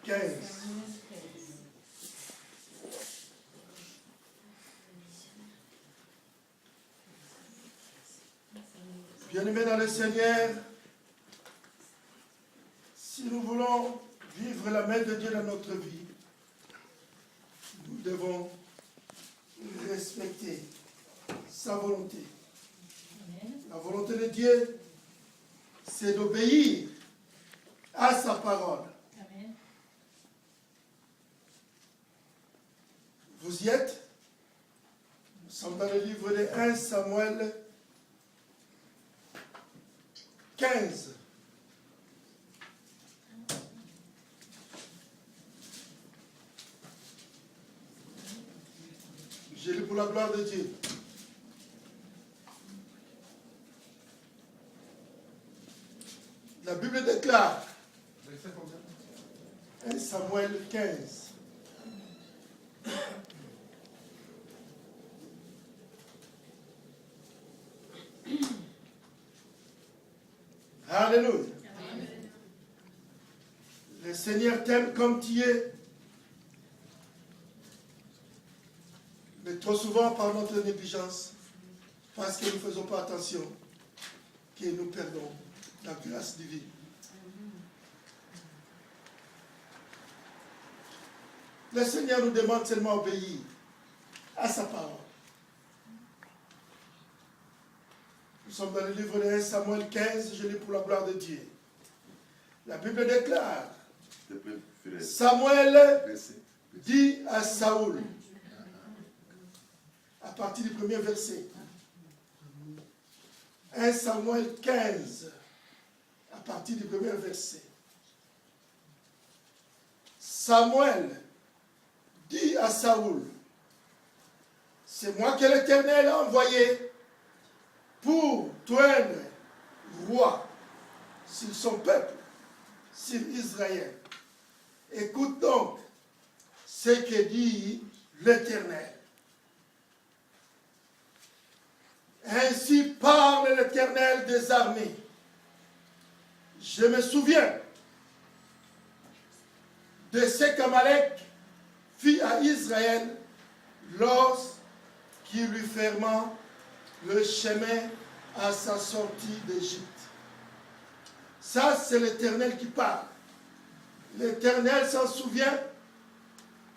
15. Bien-aimés dans le Seigneur, si nous voulons vivre la main de Dieu dans notre vie, nous devons respecter sa volonté. La volonté de Dieu, c'est d'obéir à sa parole. Amen. Vous y êtes? Nous sommes dans le livre de 1 Samuel 15. Je lis pour la gloire de Dieu. La Bible déclare, 1 Samuel 15. Alléluia. Amen. Le Seigneur t'aime comme tu es. Mais trop souvent, par notre négligence, parce que nous ne faisons pas attention, que nous perdons la grâce divine. Le Seigneur nous demande seulement d'obéir à sa parole. Nous sommes dans le livre de 1 Samuel 15, je lis pour la gloire de Dieu. La Bible déclare, Samuel dit à Saoul, à partir du premier verset, 1 Samuel 15, à partir du premier verset. Samuel dit à Saoul, c'est moi que l'Éternel a envoyé pour tourner roi sur son peuple, sur Israël. Écoute donc ce que dit l'Éternel. Ainsi parle l'Éternel des armées. Je me souviens de ce qu'Amalek fit à Israël lorsqu'il lui ferma le chemin à sa sortie d'Égypte. Ça, c'est l'Éternel qui parle. L'Éternel s'en souvient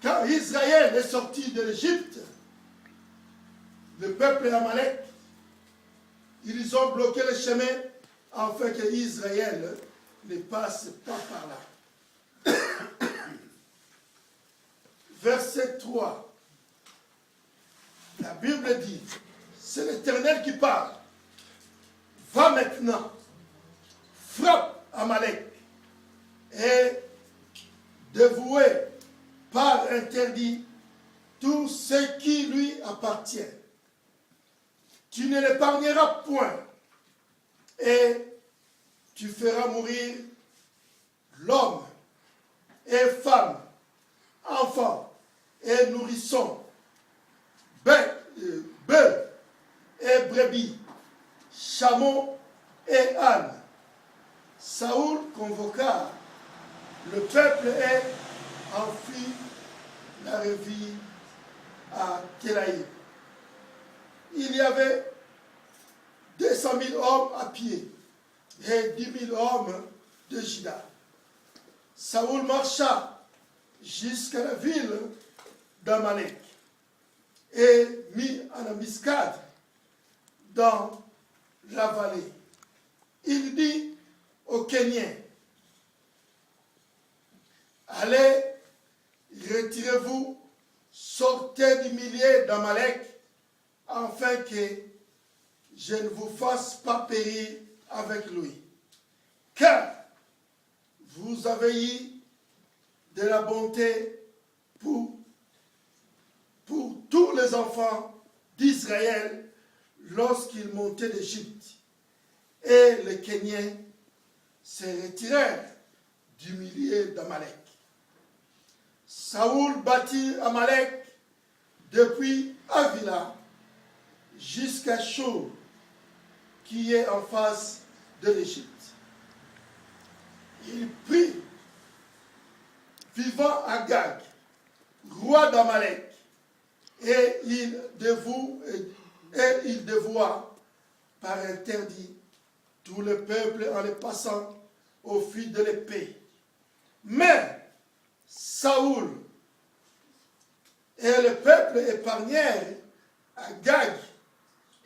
quand Israël est sorti de l'Égypte. Le peuple d'Amalek, ils ont bloqué le chemin afin que Israël ne passe pas par là. Verset 3. La Bible dit, c'est l'Éternel qui parle. Va maintenant, frappe Amalek et dévouez par interdit tout ce qui lui appartient. Tu ne l'épargneras point et tu feras mourir l'homme et femme, enfant et nourrisson, bœuf et brebis, chameau et âne. Saoul convoqua le peuple et enfuit la rivière à Télaïm. Il y avait 200 000 hommes à pied et 10 000 hommes de Juda. Saoul marcha jusqu'à la ville d'Amalek et mit en embuscade dans la vallée. Il dit aux Kéniens, allez, retirez-vous, sortez du milieu d'Amalek, afin que je ne vous fasse pas périr avec lui. Car vous avez eu de la bonté pour tous les enfants d'Israël lorsqu'ils montaient d'Égypte. Et les Kéniens se retirèrent du milieu d'Amalek. Saoul battit Amalek depuis Avila jusqu'à Chour, qui est en face de l'Égypte. Il prit vivant Agag, roi d'Amalek, et il dévoua par interdit tout le peuple en le passant au fil de l'épée. Mais Saoul et le peuple épargnèrent Agag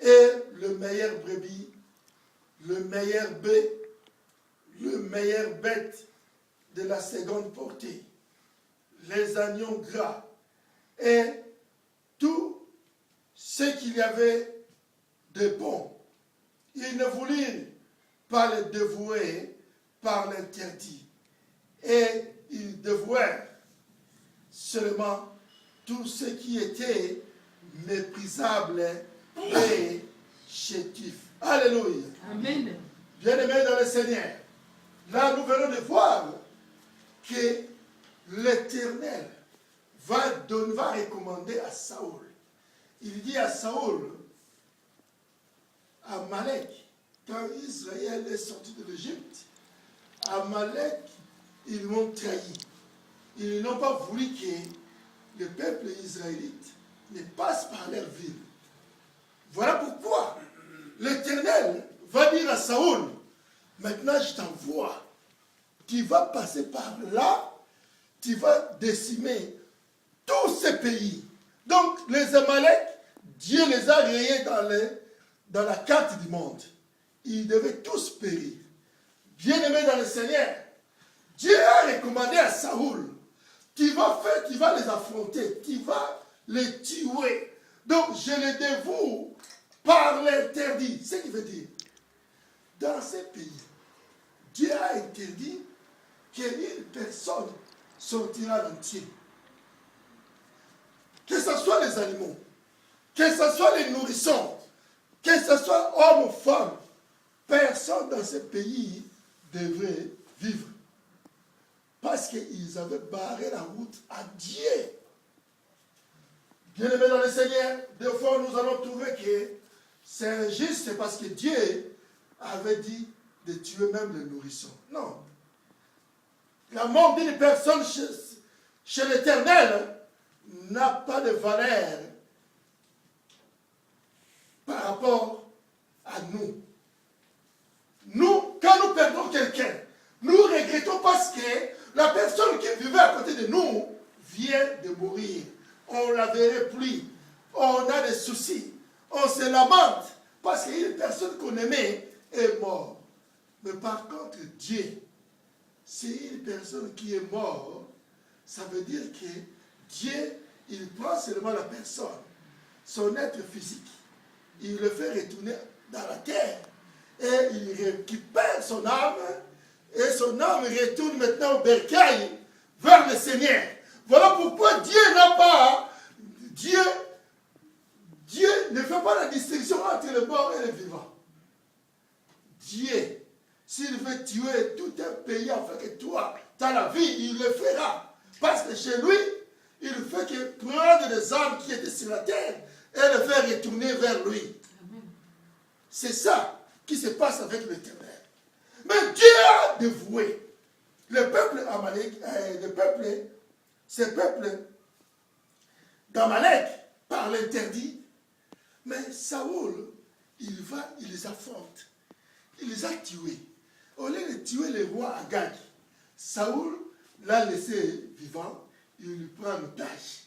et le meilleur brebis, le meilleur bœuf, le meilleur bête de la seconde portée, les agneaux gras et tout ce qu'il y avait de bon. Ils ne voulurent pas le dévouer par l'interdit, et ils dévouèrent seulement tout ce qui était méprisable et chétif. Alléluia. Amen. Bien-aimés dans le Seigneur, là nous venons de voir que l'Éternel va recommander à Saoul. Il dit à Saoul, Amalek, quand Israël est sorti de l'Égypte, Amalek, ils m'ont trahi. Ils n'ont pas voulu que le peuple israélite ne passe par leur ville. Voilà pourquoi l'Éternel va dire à Saoul, maintenant je t'envoie, tu vas passer par là, tu vas décimer tous ces pays. Donc les Amalek, Dieu les a rayés dans la carte du monde. Ils devaient tous périr. Bien-aimés dans le Seigneur, Dieu a recommandé à Saoul, tu vas les affronter, tu vas les tuer. Donc je les dévoue par l'interdit. Ce qui veut dire, dans ces pays, Dieu a interdit qu'une personne sortira entière. Que ce soit les animaux, que ce soit les nourrissons, que ce soit hommes ou femmes, personne dans ce pays devrait vivre. Parce qu'ils avaient barré la route à Dieu. Bien-aimés dans le Seigneur, des fois nous allons trouver que c'est injuste parce que Dieu avait dit de tuer même les nourrissons. Non. La mort d'une personne chez l'Éternel n'a pas de valeur par rapport à nous. Nous, quand nous perdons quelqu'un, nous regrettons parce que la personne qui vivait à côté de nous vient de mourir. On ne la verrait plus. On a des soucis. On se lamente parce qu'une personne qu'on aimait est morte. Mais par contre, Dieu, c'est une personne qui est morte, ça veut dire que Dieu, il prend seulement la personne, son être physique, il le fait retourner dans la terre et il récupère son âme et son âme retourne maintenant au bercail vers le Seigneur. Voilà pourquoi Dieu ne fait pas la distinction entre le mort et le vivant. Dieu, s'il veut tuer tout un pays afin que toi, tu as la vie, il le fera. Parce que chez lui, il fait que prendre des âmes qui étaient sur la terre et les faire retourner vers lui. C'est ça qui se passe avec l'Éternel. Mais Dieu a dévoué le peuple Amalek, ces peuples d'Amalek par l'interdit. Mais Saoul, il les affronte. Il les a tués. Au lieu de tuer le roi Agag, Saoul l'a laissé vivant, il lui prend en otage.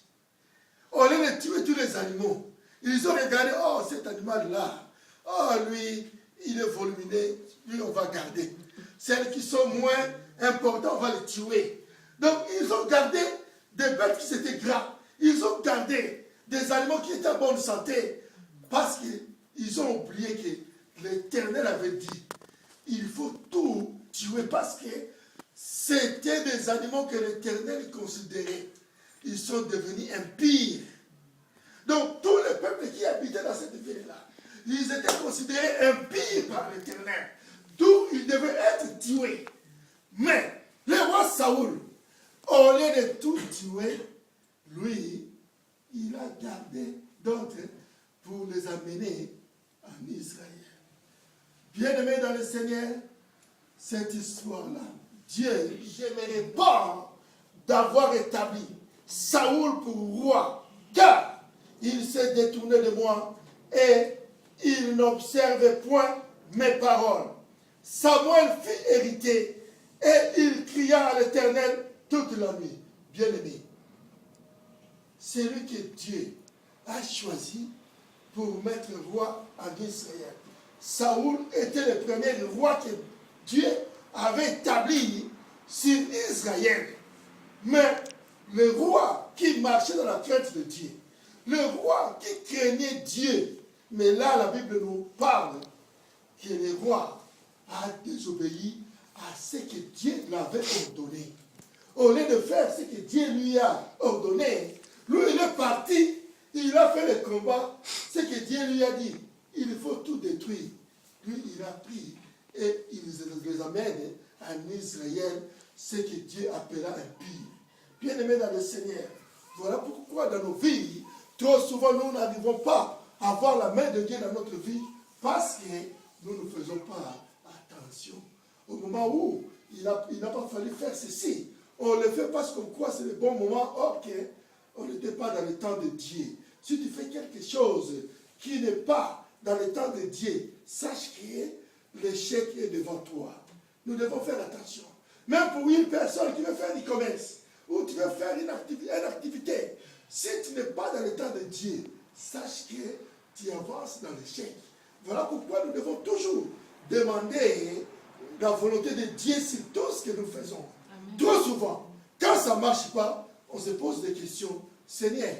Au lieu de tuer tous les animaux, ils ont regardé, oh cet animal-là, oh lui, il est volumineux, lui on va garder. Celles qui sont moins importantes, on va les tuer. Donc ils ont gardé des bêtes qui étaient gras. Ils ont gardé des animaux qui étaient en bonne santé. Parce qu'ils ont oublié que l'Éternel avait dit, il faut tout tuer parce que c'était des animaux que l'Éternel considérait. Ils sont devenus impies. Donc tous les peuples qui habitaient dans cette ville-là, ils étaient considérés impies par l'Éternel. D'où ils devaient être tués. Mais le roi Saoul, au lieu de tout tuer, lui, il a gardé d'autres pour les amener en Israël. Bien-aimés dans le Seigneur, cette histoire-là, Dieu, j'aimerais pas d'avoir établi Saoul pour roi, car il s'est détourné de moi et il n'observe point mes paroles. Samuel fut hérité et il cria à l'Éternel toute la nuit. Bien-aimé, c'est lui que Dieu a choisi pour mettre roi en Israël. Saoul était le premier roi que Dieu avait établi sur Israël. Mais le roi qui marchait dans la crainte de Dieu, le roi qui craignait Dieu, mais là la Bible nous parle que le roi a désobéi à ce que Dieu l'avait ordonné. Au lieu de faire ce que Dieu lui a ordonné, lui il est parti, il a fait le combat, ce que Dieu lui a dit, il faut tout détruire. Lui il a pris et il les amène en Israël, ce que Dieu appela impie. Bien-aimés dans le Seigneur, voilà pourquoi dans nos vies, trop souvent nous n'arrivons pas à voir la main de Dieu dans notre vie parce que nous ne faisons pas attention. Au moment où il n'a pas fallu faire ceci, on le fait parce qu'on croit que c'est le bon moment, or qu'on n'était pas dans le temps de Dieu. Si tu fais quelque chose qui n'est pas dans le temps de Dieu, sache que l'échec est devant toi. Nous devons faire attention. Même pour une personne qui veut faire du commerce, ou tu veux faire une activité, si tu n'es pas dans le temps de Dieu, sache que tu avances dans l'échec. Voilà pourquoi nous devons toujours demander la volonté de Dieu sur tout ce que nous faisons. Amen. Trop souvent, quand ça ne marche pas, on se pose des questions. Seigneur,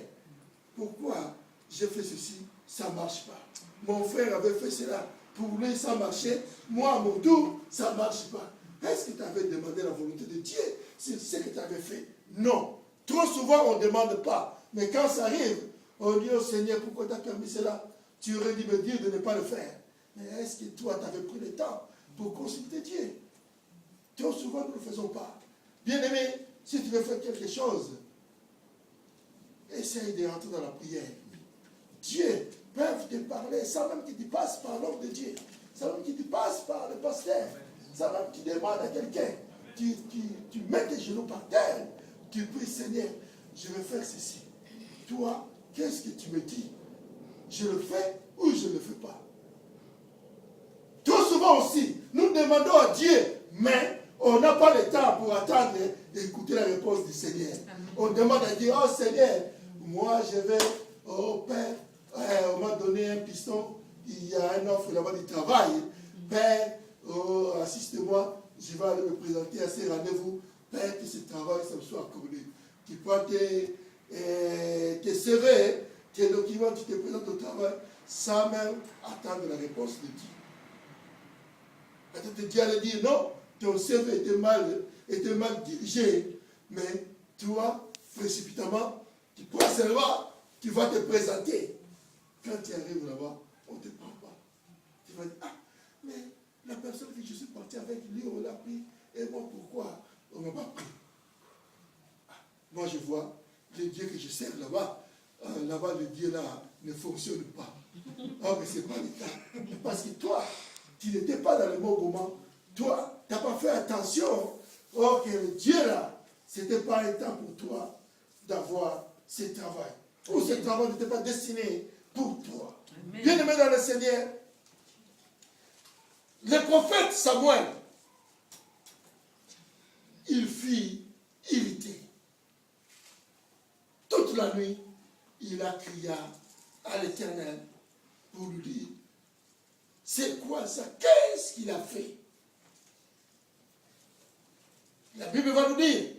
pourquoi j'ai fait ceci, ça ne marche pas? Mon frère avait fait cela, pour lui ça marchait, moi à mon tour, ça ne marche pas. Est-ce que tu avais demandé la volonté de Dieu sur ce que tu avais fait? Non. Trop souvent, on ne demande pas. Mais quand ça arrive, on dit au Seigneur, pourquoi tu as permis cela? Tu aurais dû me dire de ne pas le faire. Mais est-ce que toi, tu avais pris le temps pour consulter Dieu? Trop souvent, nous ne le faisons pas. Bien-aimé, si tu veux faire quelque chose, essaye de rentrer dans la prière. Dieu peut te parler sans même que tu passes par l'homme de Dieu, sans même que tu passes par le pasteur, sans même que tu demandes à quelqu'un. Tu mets tes genoux par terre, tu pries, Seigneur, je vais faire ceci. Toi, qu'est-ce que tu me dis? Je le fais ou je ne le fais pas? Trop souvent aussi, nous demandons à Dieu, mais on n'a pas le temps pour attendre d'écouter la réponse du Seigneur. Amen. On demande à Dieu, oh Seigneur, moi je vais, oh Père, on m'a donné un piston, il y a un offre là-bas du travail. Père, oh, assiste-moi, je vais aller me présenter à ces rendez-vous. Père, que ce travail, ça me soit accordé. Tu prends tes CV, tes documents, tu te présentes au travail, sans même attendre la réponse de Dieu. Peut-être Dieu allait dire non, ton CV était mal dirigé, mais toi, précipitamment, tu prends seulement, tu vas te présenter. Quand tu arrives là-bas, on ne te prend pas. Tu vas dire, ah, mais la personne que je suis parti avec lui, on l'a pris, et moi, pourquoi on ne m'a pas pris? Ah, moi, je vois le Dieu que je sers là-bas, là-bas, le Dieu là ne fonctionne pas. Oh, mais ce n'est pas le cas. Parce que toi, tu n'étais pas dans le bon moment. Toi, tu n'as pas fait attention. Or, que le Dieu là, ce n'était pas un temps pour toi d'avoir ce travail. Ou ce travail n'était pas destiné pour toi. Bien-aimé dans le Seigneur, le prophète Samuel, il fut irrité. Toute la nuit, il a crié à l'Éternel pour lui dire, c'est quoi ça? Qu'est-ce qu'il a fait? La Bible va nous dire,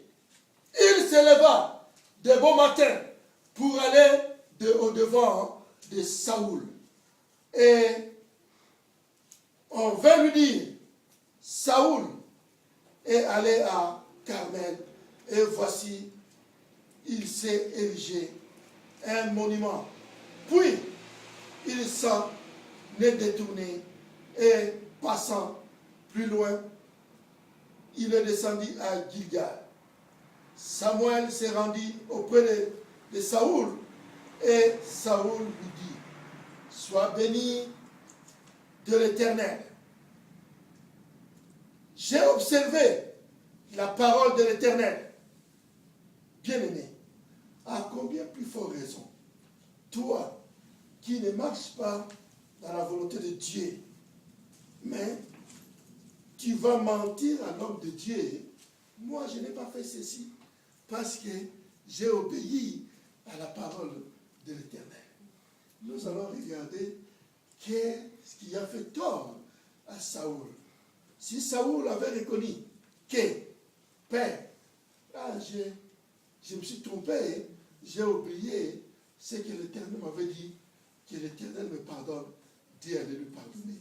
il se leva de bon matin pour aller au-devant de Saoul. Et on va lui dire, Saoul est allé à Carmel, et voici, il s'est érigé un monument. Puis, il s'en est détourné, et passant plus loin, il est descendu à Gilgal. Samuel s'est rendu auprès de Saoul, et Saoul lui dit, sois béni de l'Éternel. J'ai observé la parole de l'Éternel. Bien-aimé, à combien plus forte raison, toi qui ne marches pas dans la volonté de Dieu, mais tu vas mentir à l'homme de Dieu, moi je n'ai pas fait ceci parce que j'ai obéi à la parole de l'Éternel. Nous allons regarder qu'est-ce qui a fait tort à Saoul. Si Saoul avait reconnu que, Père, je me suis trompé, j'ai oublié ce que l'Éternel m'avait dit, que l'Éternel me pardonne, Dieu allait lui pardonner.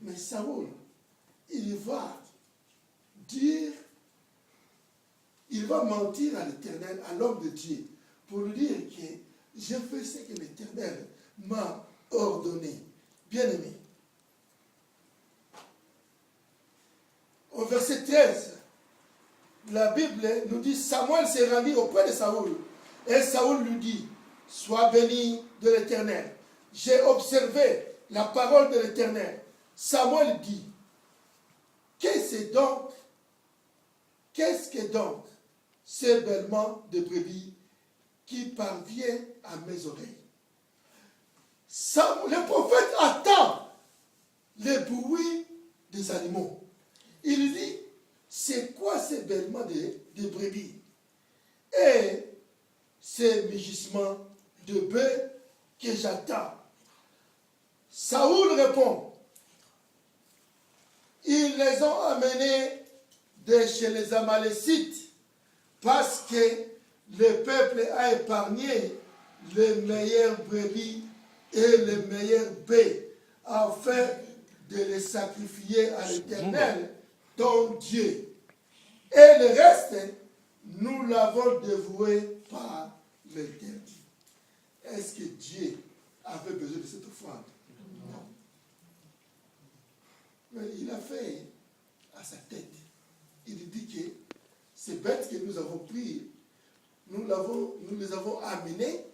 Mais Saoul, il va dire, il va mentir à l'Éternel, à l'homme de Dieu, pour lui dire que j'ai fait ce que l'Éternel m'a ordonné. Bien-aimé. Au verset 13, la Bible nous dit, Samuel s'est rendu auprès de Saoul. Et Saoul lui dit, sois béni de l'Éternel. J'ai observé la parole de l'Éternel. Samuel dit, qu'est-ce que donc ce bêlement de brebis qui parvient à mes oreilles? Le prophète attend le bruit des animaux. Il dit, c'est quoi ce bêlement de brebis? Et ces mugissements de bœufs que j'attends. Saoul répond, ils les ont amenés de chez les Amalécites parce que le peuple a épargné les meilleures brebis et les meilleurs bœufs afin de les sacrifier à l'Éternel, ton Dieu. Et le reste, nous l'avons dévoué par l'Éternel. Est-ce que Dieu avait besoin de cette offrande? Non. Mais il a fait à sa tête. Il dit que ces bêtes que nous avons prises, nous les avons amenées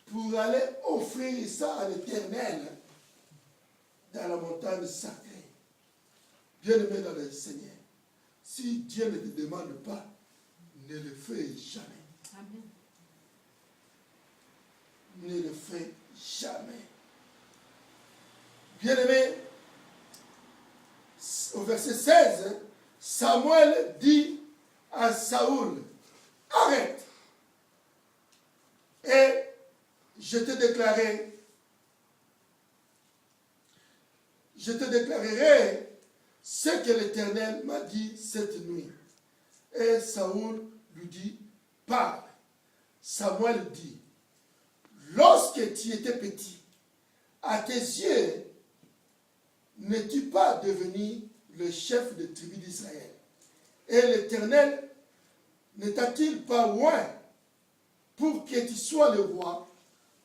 pour aller offrir ça à l'Éternel dans la montagne sacrée. Bien-aimé dans le Seigneur, si Dieu ne te demande pas, ne le fais jamais. Amen. Ne le fais jamais. Bien-aimé, au verset 16, Samuel dit à Saoul, arrête. Et je te déclarerai ce que l'Éternel m'a dit cette nuit. Et Saoul lui dit, parle. Samuel dit, lorsque tu étais petit, à tes yeux, n'es-tu pas devenu le chef de tribu d'Israël? Et l'Éternel ne t'a-t-il pas oint pour que tu sois le roi,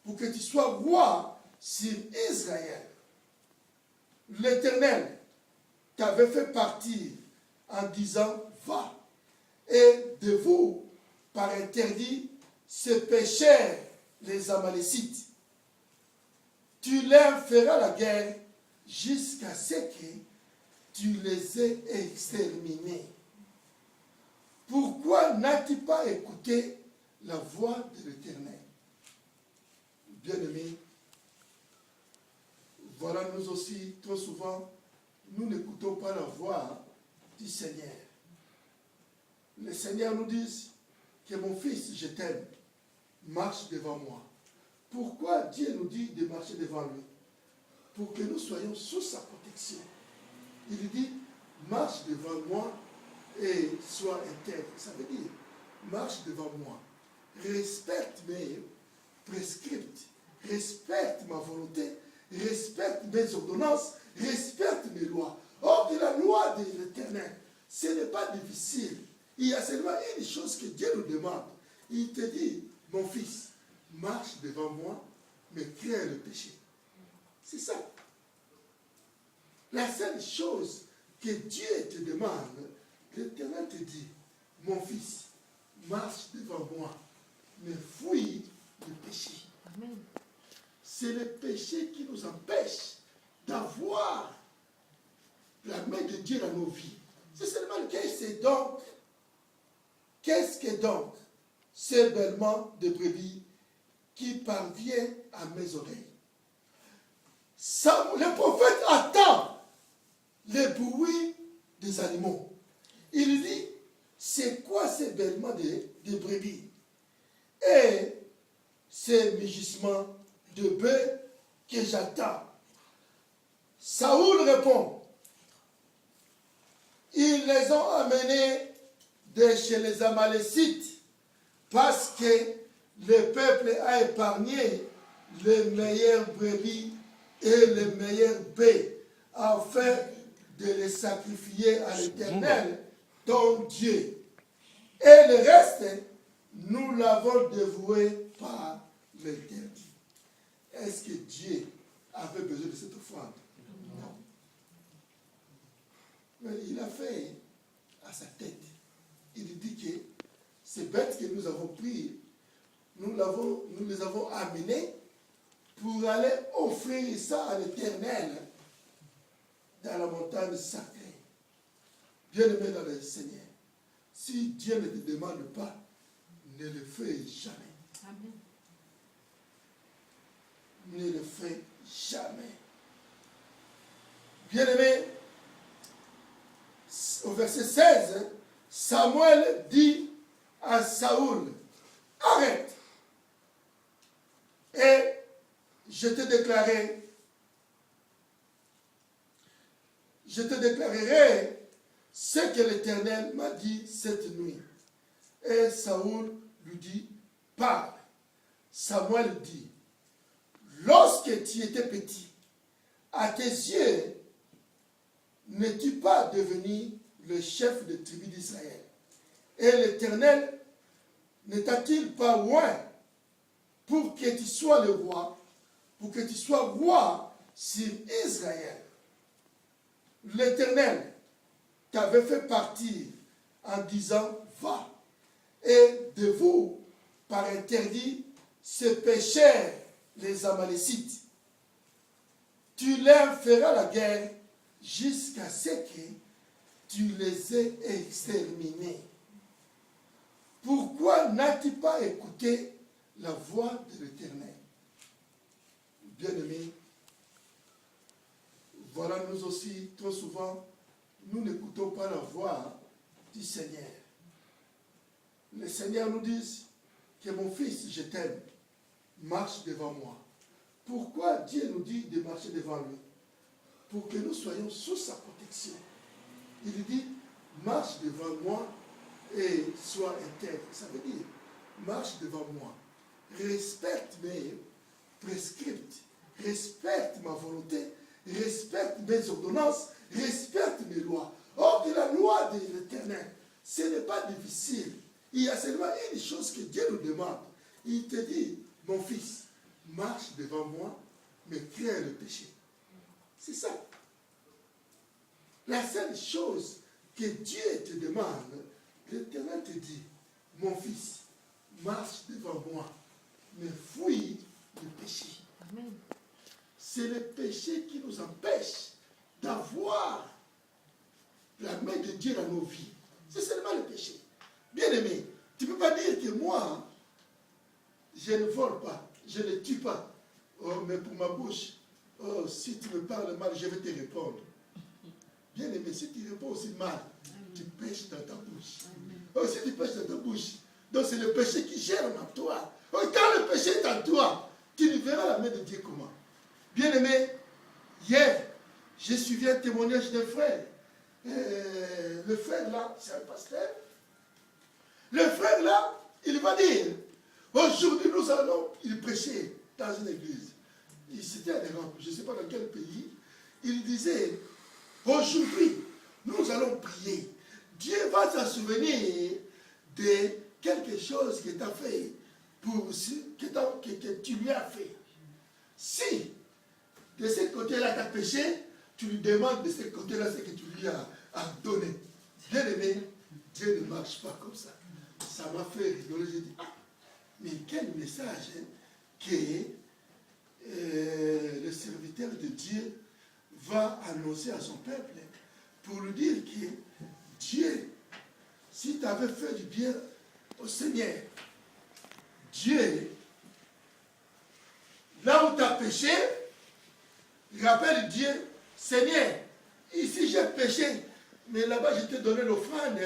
pour que tu sois roi sur Israël? L'Éternel t'avait fait partir en disant, va, et de vous, par interdit, se péchèrent les Amalécites. Tu leur feras la guerre jusqu'à ce que tu les aies exterminés. Pourquoi n'as-tu pas écouté la voix de l'Éternel? Bien-aimés, voilà, nous aussi, trop souvent, nous n'écoutons pas la voix du Seigneur. Le Seigneur nous dit que mon fils, je t'aime, marche devant moi. Pourquoi Dieu nous dit de marcher devant lui? Pour que nous soyons sous sa protection. Il dit, marche devant moi et sois intègre. Ça veut dire, marche devant moi. Respecte mes prescripts. Respecte ma volonté. Respecte mes ordonnances. Respecte mes lois. Or, de la loi de l'Éternel, ce n'est pas difficile. Il y a seulement une chose que Dieu nous demande. Il te dit, mon fils, marche devant moi, mais crains le péché. C'est ça. La seule chose que Dieu te demande, l'Éternel te dit, mon fils, marche devant moi, mais fuis le péché. Amen. C'est le péché qui nous empêche d'avoir la main de Dieu dans nos vies. C'est seulement qu'est-ce que donc ce bêlement de brebis qui parvient à mes oreilles. Le prophète attend les bruits des animaux. Il dit, c'est quoi ces bêlements de brebis et ces mugissements de bœufs que j'attends? Saoul répond, ils les ont amenés de chez les Amalécites parce que le peuple a épargné les meilleures brebis et les meilleurs bœufs afin de les sacrifier à l'Éternel, ton Dieu. Et le reste, nous l'avons dévoué par l'interdit. Est-ce que Dieu avait besoin de cette offrande? Non. Mais il a fait à sa tête. Il dit que ces bêtes que nous avons prises, nous les avons amenées pour aller offrir ça à l'Éternel dans la montagne sacrée. Bien-aimé dans le Seigneur, si Dieu ne te demande pas, ne le fais jamais. Amen. Ne le fais jamais. Bien-aimé, au verset 16, Samuel dit à Saoul, arrête, et je te déclarerai ce que l'Éternel m'a dit cette nuit. Et Saoul lui dit, parle. Samuel dit, lorsque tu étais petit, à tes yeux, n'es-tu pas devenu le chef de tribu d'Israël? Et l'Éternel ne t'a-t-il pas oint pour que tu sois le roi, pour que tu sois roi sur Israël? L'Éternel t'avait fait partir en disant, va, et de vous, par interdit, se péchèrent les Amalécites. Tu leur feras la guerre jusqu'à ce que tu les aies exterminés. Pourquoi n'as-tu pas écouté la voix de l'Éternel? Bien-aimés, voilà, nous aussi, trop souvent, nous n'écoutons pas la voix du Seigneur. Le Seigneur nous dit que mon fils, je t'aime, marche devant moi. Pourquoi Dieu nous dit de marcher devant lui? Pour que nous soyons sous sa protection. Il dit, marche devant moi et sois intègre. Ça veut dire, marche devant moi. Respecte mes prescripts. Respecte ma volonté. Respecte mes ordonnances. Respecte mes lois. Or, que la loi de l'Éternel, ce n'est pas difficile. Il y a seulement une chose que Dieu nous demande. Il te dit, mon fils, marche devant moi, mais crains le péché. C'est ça. La seule chose que Dieu te demande, l'Éternel te dit, mon fils, marche devant moi, mais fuis le péché. Amen. C'est le péché qui nous empêche d'avoir la main de Dieu dans nos vies. C'est seulement le péché. Bien-aimé, tu ne peux pas dire que moi, je ne vole pas, je ne tue pas. Oh, mais pour ma bouche, oh, si tu me parles mal, je vais te répondre. Bien-aimé, si tu réponds aussi mal, tu pêches dans ta bouche. Oh, si tu pêches dans ta bouche, donc c'est le péché qui gère en toi. Oh, quand le péché est en toi, tu ne verras la main de Dieu comment. Bien-aimé, hier, j'ai suivi un témoignage d'un frère. Le frère là, c'est un pasteur. Le frère là, il va dire, aujourd'hui nous allons, il prêchait dans une église. C'était en Europe, je ne sais pas dans quel pays. Il disait, aujourd'hui, nous allons prier. Dieu va se souvenir de quelque chose que tu as fait, que tu lui as fait. Si de ce côté-là tu as péché, tu lui demandes de ce côté-là ce que tu lui as donné. Bien aimé, Dieu ne marche pas comme ça. Ça m'a fait rigoler. J'ai dit, ah, mais quel message hein, que le serviteur de Dieu va annoncer à son peuple pour lui dire que Dieu, si tu avais fait du bien au Seigneur, Dieu, là où tu as péché, rappelle Dieu, Seigneur, ici j'ai péché, mais là-bas je t'ai donné l'offrande.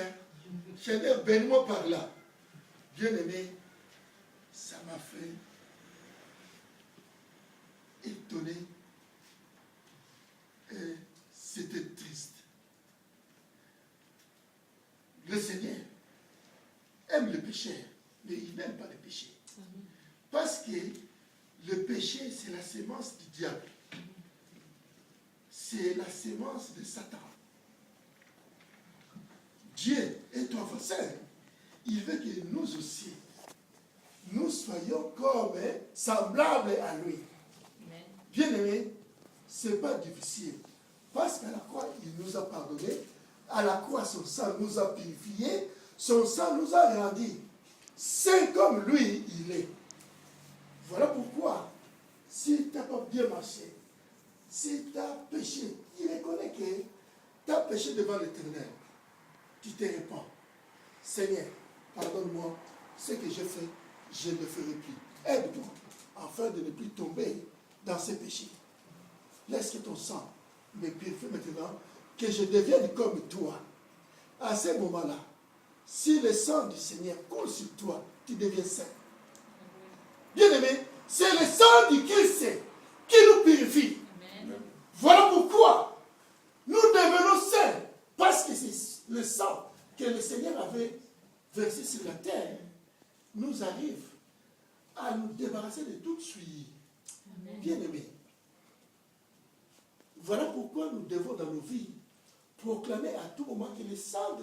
Seigneur, bénis-moi par là. Bien-aimé, ça m'a fait étonner. Et c'était triste. Le Seigneur aime le péché, mais il n'aime pas le péché. Parce que le péché, c'est la sémence du diable. C'est la sémence de Satan. Dieu est ton adversaire. Il veut que nous aussi, nous soyons comme semblables à lui. Bien-aimé, ce n'est pas difficile. Parce qu'à la croix, il nous a pardonné. À la croix, son sang nous a purifiés. Son sang nous a rendus. C'est comme lui, il est. Voilà pourquoi, si tu n'as pas bien marché, si tu as péché, il reconnaît que tu as péché devant l'Éternel. Tu te répands. Seigneur, pardonne-moi, ce que j'ai fait, je ne le ferai plus. Aide-moi, afin de ne plus tomber dans ces péchés. Laisse que ton sang me purifie maintenant, que je devienne comme toi. À ce moment-là, si le sang du Seigneur coule sur toi, tu deviens saint. Bien-aimé, c'est le sang du Christ qui nous purifie. Amen. Voilà pourquoi nous devenons saints. Parce que c'est le sang que le Seigneur avait versé sur la terre nous arrive à nous débarrasser de toute souillure. Bien-aimé, voilà pourquoi nous devons dans nos vies proclamer à tout moment que le sang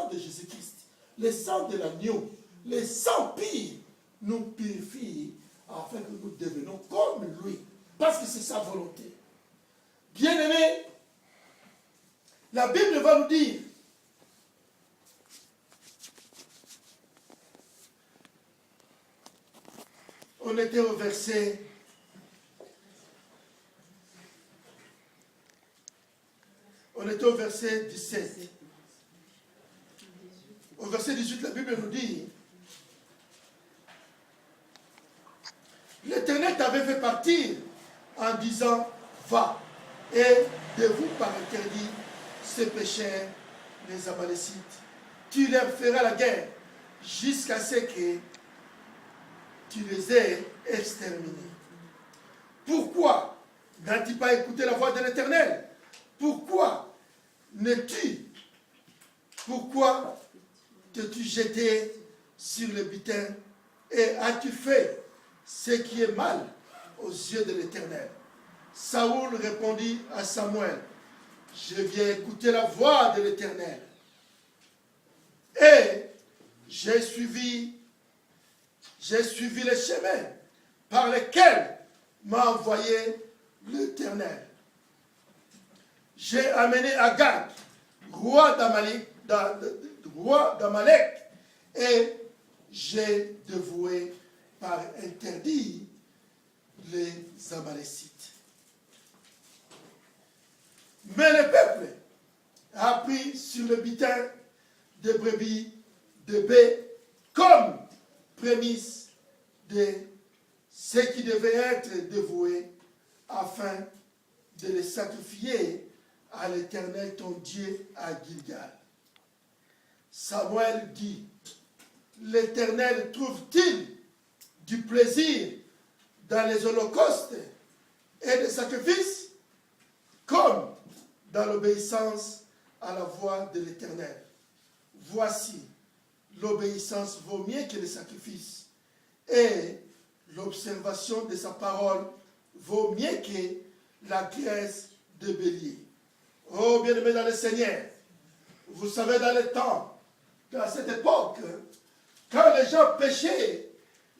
de Jésus-Christ, le sang de l'agneau, le sang pire nous purifie afin que nous devenions comme lui. Parce que c'est sa volonté. Bien-aimé, la Bible va nous dire, on était au verset 17. Au verset 18, la Bible nous dit, l'Éternel t'avait fait partir en disant, va, et de vous par interdit ces pécheurs, les Amalécites. Tu leur feras la guerre jusqu'à ce que tu les aies exterminés. Pourquoi n'as-tu pas écouté la voix de l'Éternel? Pourquoi t'es-tu jeté sur le butin et as-tu fait ce qui est mal aux yeux de l'Éternel? Saoul répondit à Samuel, je viens écouter la voix de l'Éternel. Et j'ai suivi les chemins par lesquels m'a envoyé l'Éternel. J'ai amené Agag, roi d'Amalek, et j'ai dévoué par interdit les Amalécites. Mais le peuple a pris sur le butin de brebis, de baies, comme prémisse de ce qui devait être dévoué, afin de les sacrifier à l'Éternel ton Dieu à Gilgal. Samuel dit, l'Éternel trouve-t-il du plaisir dans les holocaustes et les sacrifices, comme dans l'obéissance à la voix de l'Éternel? Voici, l'obéissance vaut mieux que les sacrifices, et l'observation de sa parole vaut mieux que la graisse de bélier. Oh, bien-aimés dans le Seigneur, vous savez, dans le temps, à cette époque, quand les gens péchaient,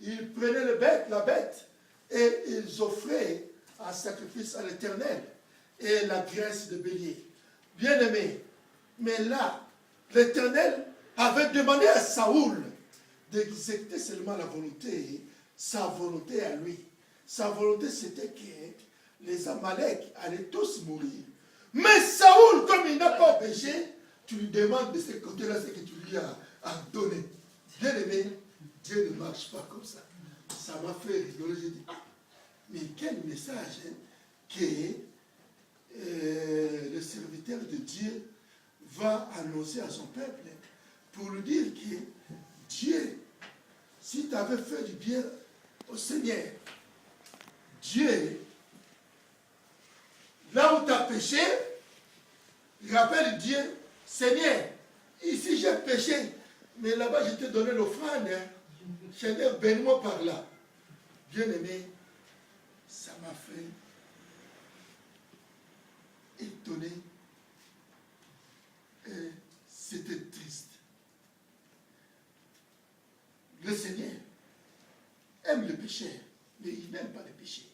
ils prenaient la bête, et ils offraient un sacrifice à l'Éternel, et la graisse de bélier. Bien-aimés, mais là, l'Éternel avait demandé à Saoul d'exécuter seulement sa volonté à lui. Sa volonté, c'était que les Amalek allaient tous mourir. Mais Saoul, comme il n'a pas péché, tu lui demandes de ce côté-là ce que tu lui as donné. Bien-aimé, Dieu ne marche pas comme ça. Ça m'a fait rigoler. J'ai dit, ah, mais quel message hein, que le serviteur de Dieu va annoncer à son peuple pour lui dire que Dieu, si tu avais fait du bien au Seigneur, Dieu, là où tu as péché, rappelle Dieu, Seigneur, ici j'ai péché, mais là-bas je t'ai donné l'offrande. Hein. Seigneur, bénis-moi par là. Bien-aimé, ça m'a fait étonner. Et c'était triste. Le Seigneur aime le péché, mais il n'aime pas le péché.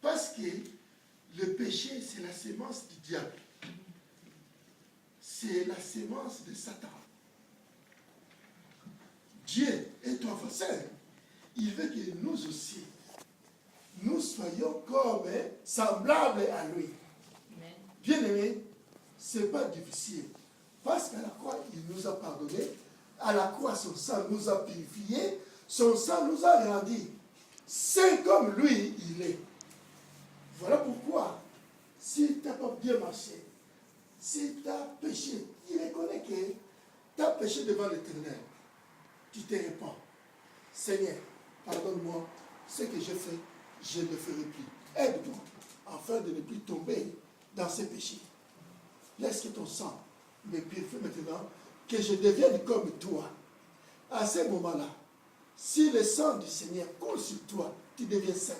Parce que le péché, c'est la sémence du diable. C'est la sémence de Satan. Dieu est ton adversaire. Il veut que nous aussi, nous soyons comme semblables à lui. Bien-aimé, ce n'est pas difficile. Parce qu'à la croix, il nous a pardonné. À la croix, son sang nous a purifiés. Son sang nous a rendus. C'est comme lui, il est. Voilà pourquoi, si tu n'as pas bien marché, si tu as péché, il reconnaît que tu as péché devant l'Éternel. Tu te répands. Seigneur, pardonne-moi, ce que j'ai fait, je ne le ferai plus. Aide-moi, afin de ne plus tomber dans ces péchés. Laisse que ton sang me purifie maintenant, que je devienne comme toi. À ce moment-là, si le sang du Seigneur coule sur toi, tu deviens saint.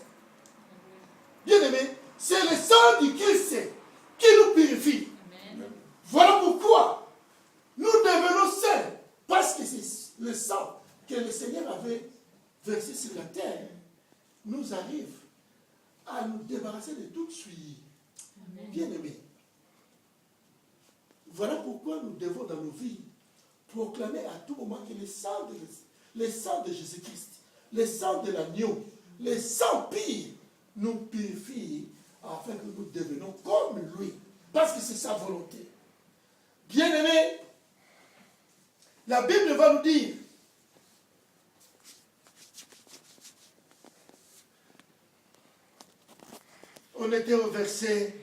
Bien-aimé, c'est le sang du Christ qui nous purifie. Amen. Voilà pourquoi nous devenons saints. Parce que c'est le sang que le Seigneur avait versé sur la terre nous arrive à nous débarrasser de toute souillure. Bien-aimé, voilà pourquoi nous devons dans nos vies proclamer à tout moment que le sang de Jésus-Christ, le sang de l'agneau, le sang pire nous purifie afin que nous devenions comme lui. Parce que c'est sa volonté. Bien-aimé, la Bible va nous dire, on était au verset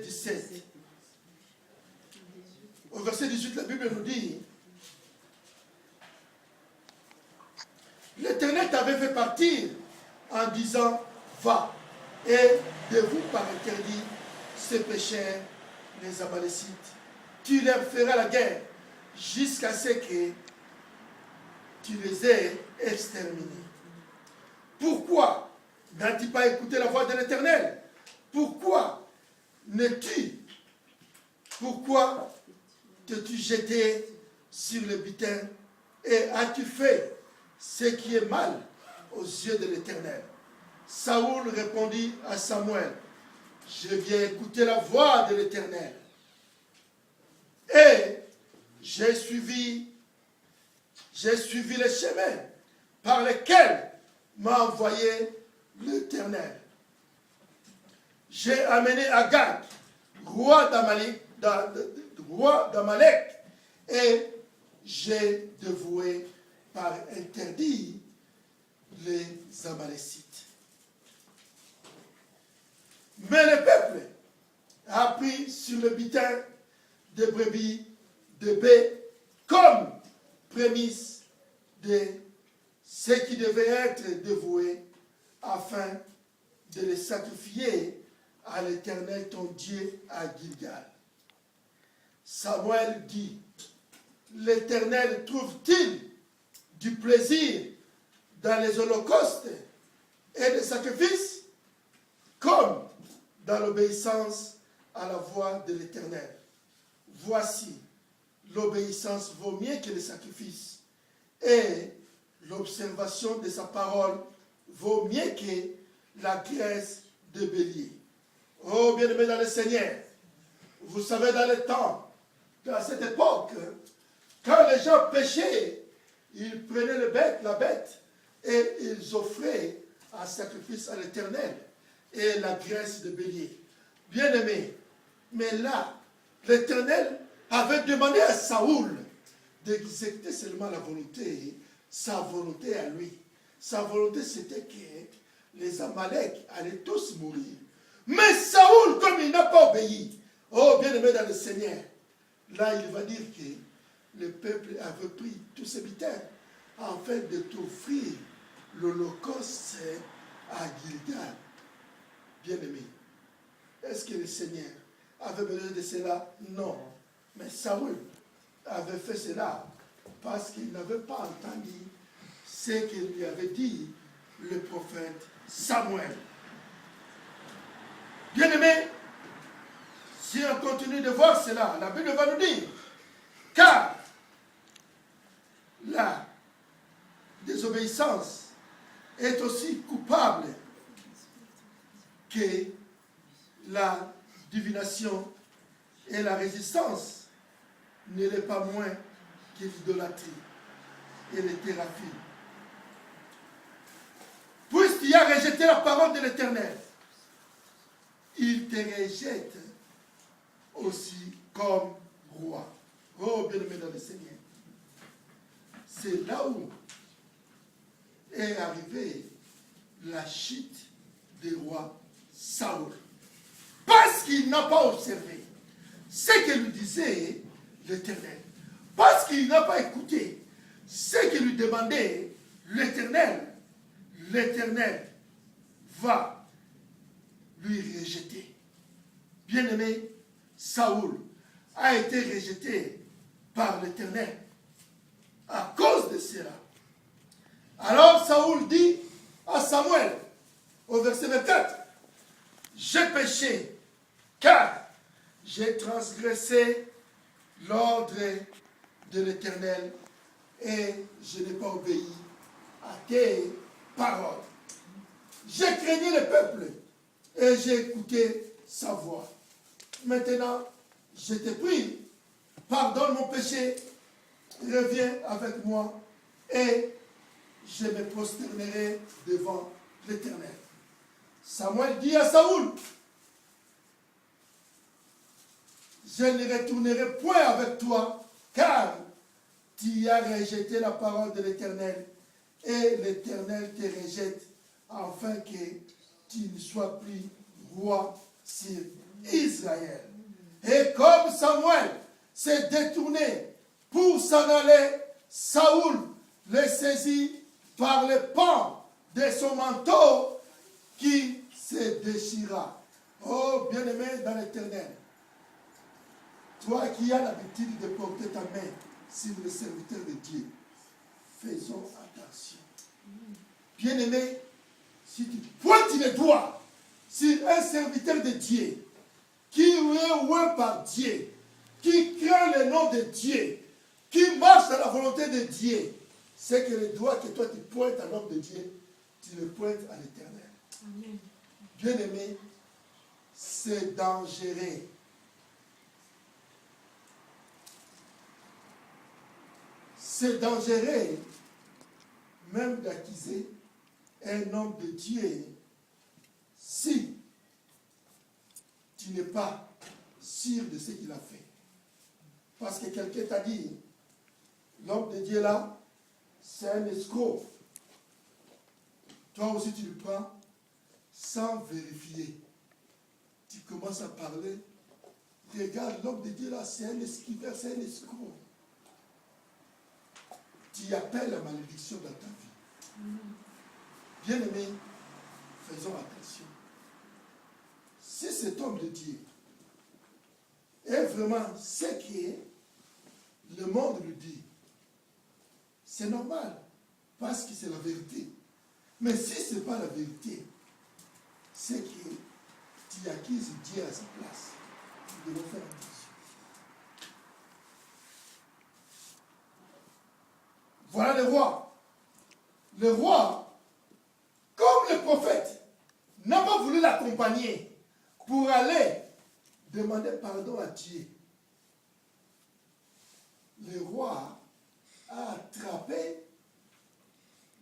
17. Au verset 18, la Bible nous dit, l'Éternel t'avait fait partir en disant, va, et de vous par interdit ces pécheurs, les Amalécites. Tu leur feras la guerre jusqu'à ce que tu les aies exterminés. Pourquoi n'as-tu pas écouté la voix de l'Éternel? Pourquoi t'es-tu jeté sur le butin et as-tu fait ce qui est mal aux yeux de l'Éternel? Saoul répondit à Samuel, je viens écouter la voix de l'Éternel. Et j'ai suivi les chemins par lesquels m'a envoyé l'Éternel. J'ai amené Agag, roi d'Amalek, et j'ai dévoué par interdit les Amalécites. Mais le peuple a pris sur le butin de brebis, de baies, comme prémisse de ce qui devait être dévoué, afin de les sacrifier à l'Éternel ton Dieu à Gilgal. Samuel dit, l'Éternel trouve-t-il du plaisir dans les holocaustes et les sacrifices, comme dans l'obéissance à la voix de l'Éternel? Voici, l'obéissance vaut mieux que les sacrifices, et l'observation de sa parole vaut mieux que la graisse de bélier. Oh, bien-aimés dans le Seigneur, vous savez, dans le temps, à cette époque, quand les gens péchaient, ils prenaient la bête, et ils offraient un sacrifice à l'Éternel, et la graisse de bélier. Bien-aimés, mais là, l'Éternel avait demandé à Saoul d'exécuter seulement la volonté, sa volonté à lui. Sa volonté, c'était que les Amaleks allaient tous mourir. Mais Saoul, comme il n'a pas obéi, oh bien-aimé dans le Seigneur, là il va dire que le peuple avait pris tous ses bitères afin de t'offrir l'holocauste à Gilgal. Bien-aimé, est-ce que le Seigneur avait besoin de cela? Non. Mais Saoul avait fait cela parce qu'il n'avait pas entendu ce qu'il lui avait dit le prophète Samuel. Bien-aimé, si on continue de voir cela, la Bible va nous dire, car la désobéissance est aussi coupable que la divination et la résistance ne l'est pas moins que l'idolâtrie et les théraphies. Puisqu'il a rejeté la parole de l'Éternel, il te rejette aussi comme roi. Oh, bien-aimé dans le Seigneur. C'est là où est arrivée la chute du roi Saoul. Parce qu'il n'a pas observé ce que lui disait l'Éternel. Parce qu'il n'a pas écouté ce que lui demandait l'Éternel. L'Éternel va lui rejeter. Bien-aimé, Saoul a été rejeté par l'Éternel à cause de cela. Alors Saoul dit à Samuel, au verset 24, « J'ai péché, car j'ai transgressé l'ordre de l'Éternel et je n'ai pas obéi à tes paroles. J'ai craigné le peuple et j'ai écouté sa voix. Maintenant, je te prie, pardonne mon péché, reviens avec moi et je me prosternerai devant l'Éternel. » Samuel dit à Saoul, « Je ne retournerai point avec toi, car tu as rejeté la parole de l'Éternel, et l'Éternel te rejette, afin que tu ne sois plus roi sur Israël. » Et comme Samuel s'est détourné pour s'en aller, Saoul le saisit par le pan de son manteau qui se déchira. Oh, bien-aimé dans l'Éternel, toi qui as l'habitude de porter ta main sur le serviteur de Dieu, faisons attention. Bien-aimé, si tu pointes les doigts sur un serviteur de Dieu, qui est oué par Dieu, qui craint le nom de Dieu, qui marche dans la volonté de Dieu, c'est que les doigts que toi tu pointes à l'homme de Dieu, tu le pointes à l'Éternel. Bien-aimé, c'est dangereux. C'est dangereux même d'accuser un homme de Dieu si tu n'es pas sûr de ce qu'il a fait. Parce que quelqu'un t'a dit, l'homme de Dieu là, c'est un escroc. Toi aussi tu le prends sans vérifier. Tu commences à parler. Regarde, l'homme de Dieu là, c'est un esquiveur, c'est un escroc. Tu appelles la malédiction dans ta vie. Bien-aimé, faisons attention. Si cet homme de Dieu est vraiment ce que le monde lui dit, c'est normal, parce que c'est la vérité. Mais si ce n'est pas la vérité, c'est que tu acquises Dieu à sa place. Nous devons faire attention. Voilà le roi. Le roi, comme le prophète, n'a pas voulu l'accompagner pour aller demander pardon à Dieu. Le roi a attrapé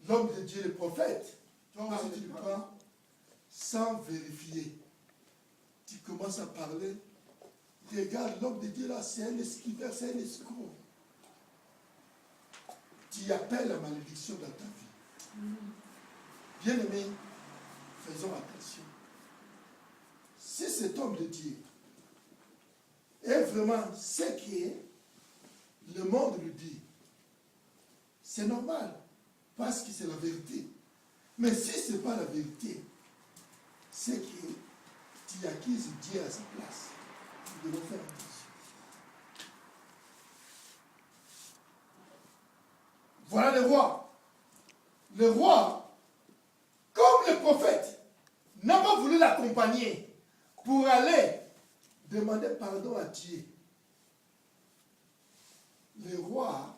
l'homme de Dieu, le prophète. Toi aussi tu le prends sans vérifier. Tu commences à parler. regarde l'homme de Dieu là, c'est un esquiveur, c'est un escroc. Tu appelles la malédiction dans ta vie. Bien-aimés, faisons attention. Si cet homme de Dieu est vraiment ce qui est, le monde lui dit, c'est normal, parce que c'est la vérité. Mais si ce n'est pas la vérité, c'est que tu acquises Dieu à sa place. Nous devons faire attention. Voilà le roi. Le roi, comme le prophète, n'a pas voulu l'accompagner pour aller demander pardon à Dieu. Le roi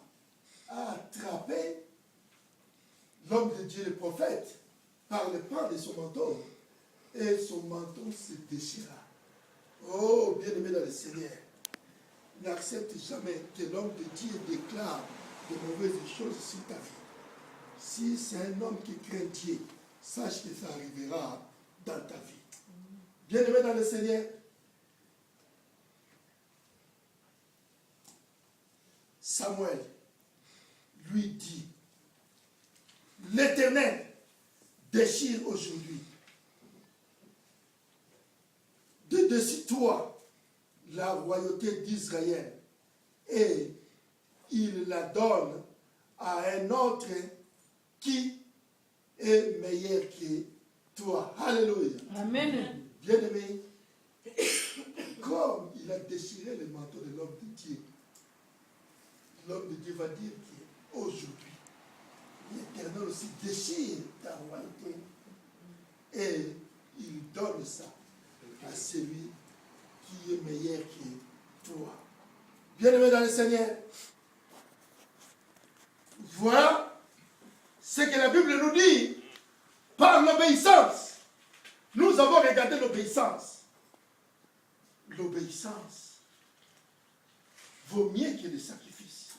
a attrapé l'homme de Dieu, le prophète, par le pan de son manteau, et son manteau se déchira. Oh, bien-aimé dans le Seigneur, n'accepte jamais que l'homme de Dieu déclare de mauvaises choses sur ta vie. Si c'est un homme qui craint Dieu, sache que ça arrivera dans ta vie. Bien-aimé dans le Seigneur, Samuel lui dit, l'Éternel déchire aujourd'hui de dessus toi la royauté d'Israël et il la donne à un autre qui est meilleur que toi. Alléluia. Amen. Bien-aimé, comme il a déchiré le manteau de l'homme de Dieu, l'homme de Dieu va dire qu'aujourd'hui, l'Éternel aussi déchire ta royauté et il donne ça à celui qui est meilleur que toi. Bien-aimé dans le Seigneur, voilà ce que la Bible nous dit par l'obéissance. Nous avons regardé l'obéissance. L'obéissance vaut mieux que le sacrifice.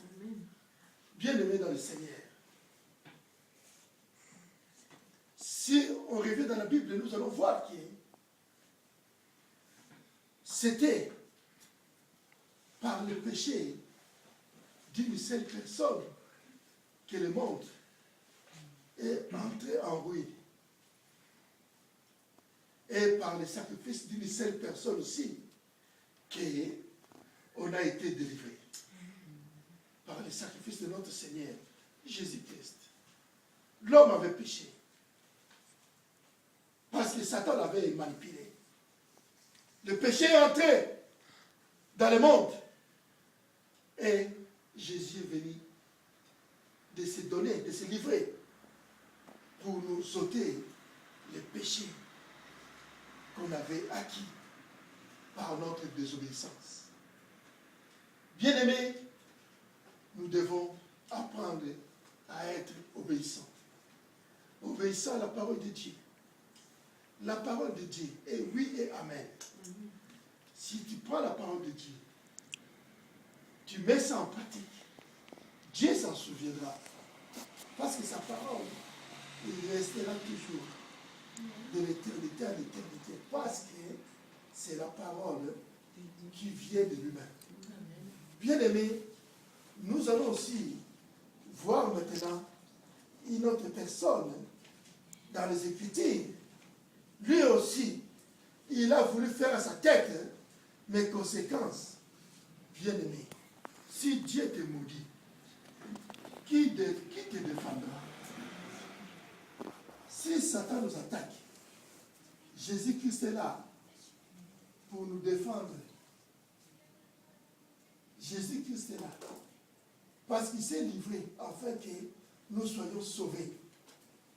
Bien-aimé dans le Seigneur, si on revient dans la Bible, nous allons voir que c'était par le péché d'une seule personne que le monde est entré en ruine. Et par le sacrifice d'une seule personne aussi, qu'on a été délivré. Par le sacrifice de notre Seigneur, Jésus-Christ. L'homme avait péché. Parce que Satan l'avait manipulé. Le péché est entré dans le monde. Et Jésus est venu de se donner, de se livrer pour nous ôter les péchés qu'on avait acquis par notre désobéissance. Bien-aimés, nous devons apprendre à être obéissants. Obéissants à la parole de Dieu. La parole de Dieu est oui et amen. Si tu prends la parole de Dieu, tu mets ça en pratique, Dieu s'en souviendra. Parce que sa parole, il restera toujours de l'éternité à l'éternité. Parce que c'est la parole qui vient de lui-même. Bien-aimés, nous allons aussi voir maintenant une autre personne dans les Écritures. Lui aussi, il a voulu faire à sa tête mes conséquences. Bien-aimé, si Dieu te maudit, qui te défendra? Si Satan nous attaque, Jésus-Christ est là pour nous défendre. Jésus-Christ est là parce qu'il s'est livré afin que nous soyons sauvés.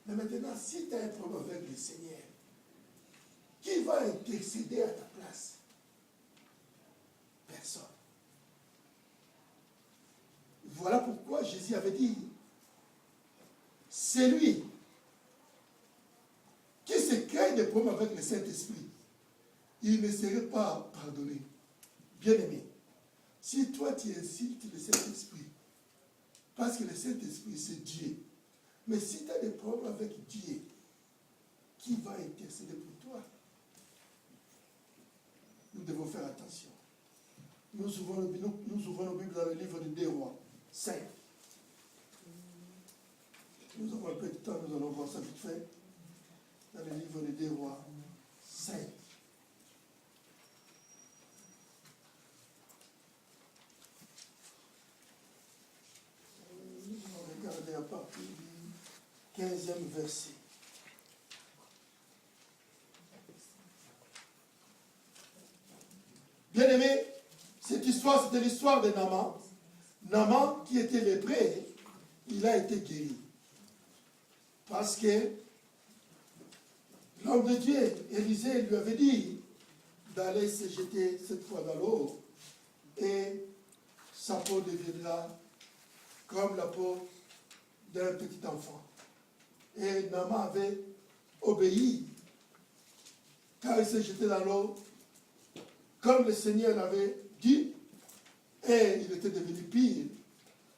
Mais maintenant, si tu as un problème avec le Seigneur, qui va intercéder à ta place? Personne. Voilà pourquoi Jésus avait dit, c'est lui qui se crée des problèmes avec le Saint-Esprit. Il ne serait pas pardonné. Bien-aimé, si toi tu insultes le Saint-Esprit, parce que le Saint-Esprit c'est Dieu, mais si tu as des problèmes avec Dieu, qui va intercéder pour toi? Nous devons faire attention. Nous ouvrons nos Bibles dans le livre de 2 Rois, 5. Nous avons un peu de temps, nous allons voir ça vite fait. Dans le livre de 2 Rois, 5. Nous allons regarder à partir du 15e verset. Bien aimé, cette histoire, c'était l'histoire de Naaman. Naaman, qui était lépreux, il a été guéri. Parce que l'homme de Dieu, Élisée, lui avait dit d'aller se jeter cette fois dans l'eau et sa peau deviendra comme la peau d'un petit enfant. Et Naaman avait obéi car il s'est jeté dans l'eau comme le Seigneur l'avait dit, et il était devenu pire,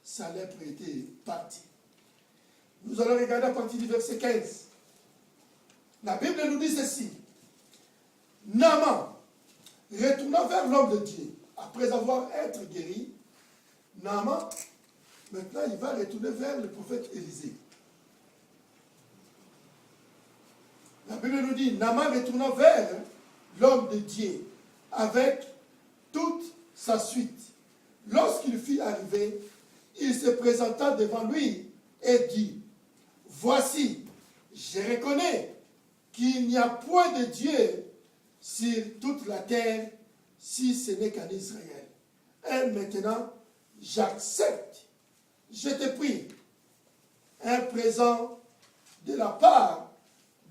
sa lèpre était partie. Nous allons regarder à partir du verset 15. La Bible nous dit ceci. Naaman, retournant vers l'homme de Dieu, après avoir été guéri, Naaman, maintenant il va retourner vers le prophète Élisée. La Bible nous dit, Naaman retournant vers l'homme de Dieu, avec toute sa suite. Lorsqu'il fut arrivé, il se présenta devant lui et dit, voici, je reconnais qu'il n'y a point de Dieu sur toute la terre si ce n'est qu'en Israël. Et maintenant, j'accepte, je te prie, un présent de la part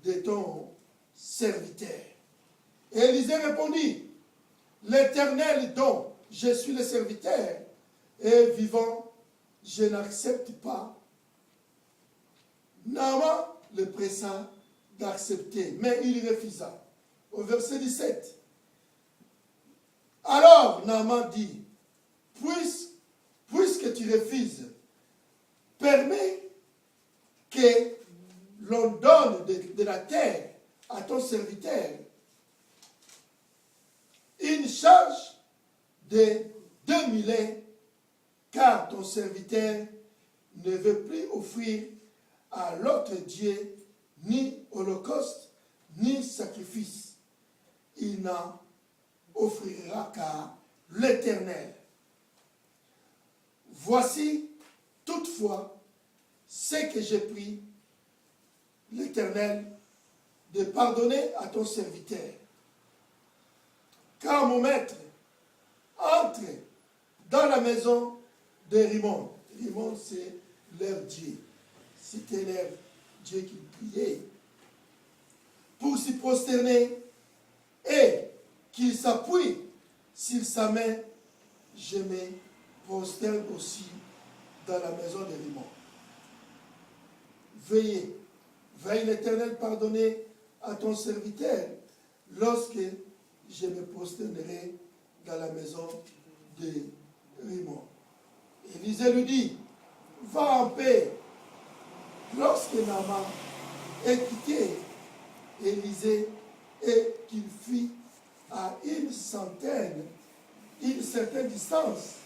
de ton serviteur. Et Élisée répondit, l'Éternel dont je suis le serviteur et vivant, je n'accepte pas. Naaman le pressa d'accepter, mais il refusa. Au verset 17. Alors Naaman dit, puisque tu refuses, permets que l'on donne de la terre à ton serviteur une charge de 2 mulets, car ton serviteur ne veut plus offrir à l'autre Dieu ni holocauste, ni sacrifice. Il n'en offrira qu'à l'Éternel. Voici toutefois ce que j'ai pris l'Éternel de pardonner à ton serviteur. Car mon maître entre dans la maison de Rimon. Rimon, c'est leur Dieu. C'était leur Dieu qui priait. Pour s'y prosterner et qu'il s'appuie sur sa main, je me prosterne aussi dans la maison de Rimon. Veuille l'Éternel pardonner à ton serviteur lorsque je me prosternerai dans la maison de Rimon. Élisée lui dit, va en paix. Lorsque Naaman ait quitté Élisée et qu'il fut à une certaine distance,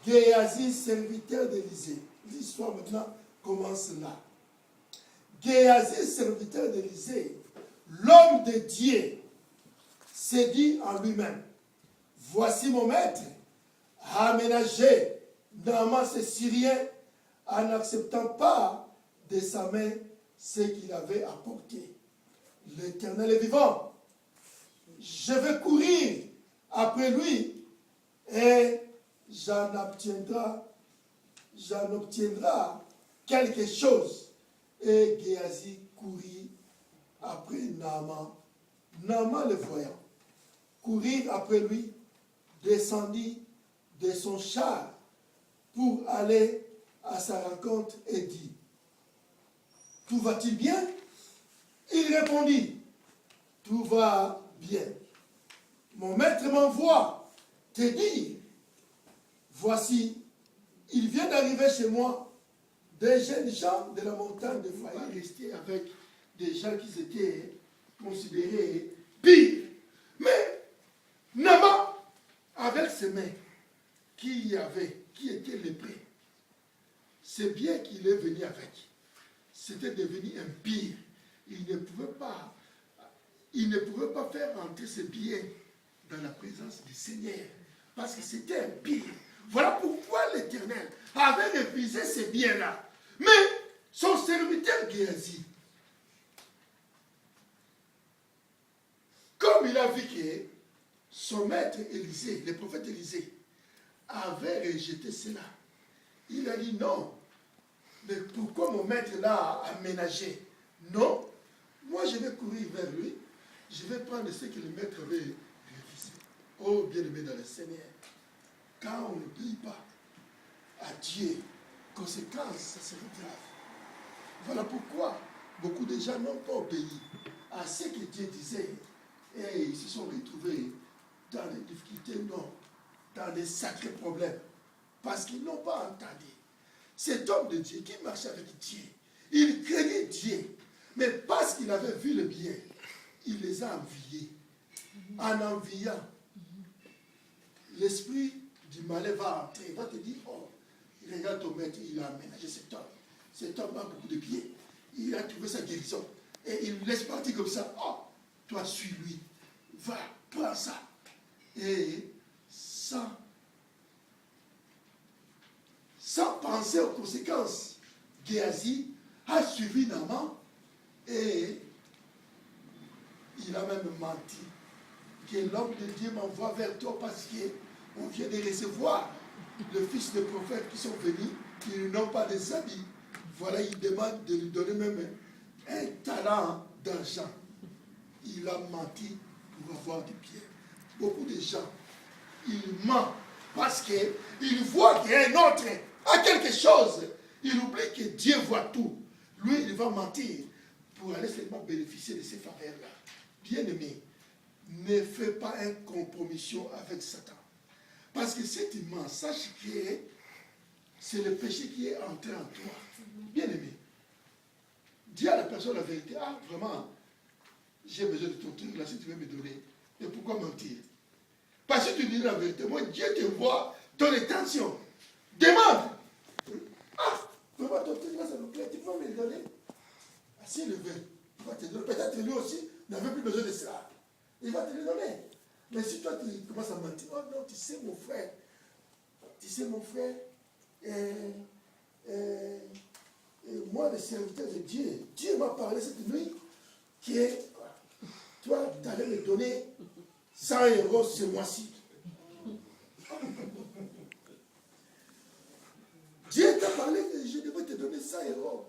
Géasi, serviteur d'Élisée. L'histoire maintenant commence là. Géasi, serviteur d'Élisée, l'homme de Dieu, s'est dit en lui-même, voici mon maître a aménagé Naaman ce Syrien en n'acceptant pas de sa main ce qu'il avait apporté. L'Éternel est vivant. Je vais courir après lui et j'en obtiendra quelque chose. Et Géasi courut après Naaman. Naaman le voyant courir après lui, descendit de son char pour aller à sa rencontre et dit, tout va-t-il bien? Il répondit, tout va bien. Mon maître m'envoie te dire, voici, il vient d'arriver chez moi des jeunes gens de la montagne de Faï, restés avec des gens qui étaient considérés pires. Mais Naaman, avec semaine qui était lépré, c'est bien qu'il est venu avec. C'était devenu un pire. Il ne pouvait pas faire entrer ce bien dans la présence du Seigneur. Parce que c'était un pire. Voilà pourquoi l'Éternel avait refusé ces biens-là. Mais son serviteur Géasi, comme il a vu que son maître Élisée, le prophète Élisée, avait rejeté cela, il a dit non. Mais pourquoi mon maître l'a aménagé? Non, moi je vais courir vers lui, je vais prendre ce que le maître avait refusé. Oh bien-aimé dans le Seigneur, quand on n'obéit pas à Dieu, conséquence, ça serait grave. Voilà pourquoi beaucoup de gens n'ont pas obéi à ce que Dieu disait et ils se sont retrouvés dans des difficultés, non, dans des sacrés problèmes, parce qu'ils n'ont pas entendu. Cet homme de Dieu qui marchait avec Dieu, il craignait Dieu, mais parce qu'il avait vu le bien, il les a enviés. En enviant, l'esprit du malin va entrer, il va te dire, oh, regarde ton maître, il a aménagé cet homme. Cet homme a beaucoup de biens. Il a trouvé sa guérison. Et il laisse partir comme ça. Oh, toi, suis-lui. Va, prends ça. Et sans penser aux conséquences, Géasi a suivi Naaman et il a même menti. Que l'homme de Dieu m'envoie vers toi parce qu'on vient de recevoir le fils de prophète qui sont venus, qui n'ont pas des habits. Voilà, il demande de lui donner même un talent d'argent. Il a menti pour avoir du bien. Beaucoup de gens, ils mentent parce qu'ils voient qu'un autre a quelque chose. Il oublie que Dieu voit tout. Lui, il va mentir pour aller seulement bénéficier de ces faveurs-là. Bien-aimé, ne fais pas une compromission avec Satan. Parce que si tu mens, sache que c'est le péché qui est entré en toi. Bien-aimé, dis à la personne la vérité. Ah, vraiment, j'ai besoin de ton truc, là, si tu veux me donner. Mais pourquoi mentir? Parce que tu dis la vérité. Moi, Dieu te voit ton intention. Demande. Ah, vraiment, ton truc, là, ça me plaît. Tu peux me le donner? Ah, s'il le veut, il va te donner. Peut-être lui aussi n'avait plus besoin de ça. Il va te le donner. Mais si toi, tu commences à mentir, oh non, tu sais, mon frère, moi, le serviteur de Dieu, Dieu m'a parlé cette nuit que toi, tu allais me donner 100 € ce mois-ci. Dieu t'a parlé que je devais te donner 100 €.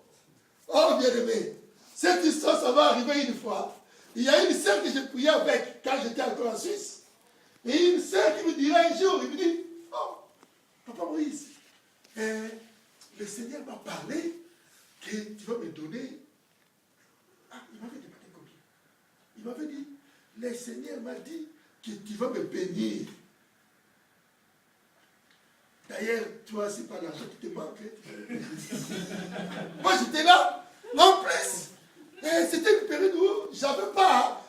Oh, bien-aimé, cette histoire, ça va arriver une fois. Il y a une sœur que j'ai prié avec quand j'étais encore en Suisse. Et une sœur qui me dirait un jour, il me dit, oh, Papa Moïse, le Seigneur m'a parlé que tu vas me donner. Ah, il m'avait demandé combien? Il m'avait dit, le Seigneur m'a dit que tu vas me bénir. D'ailleurs, toi, c'est pas l'argent qui te manque. Moi, j'étais là. En plus, c'était une période où j'avais pas.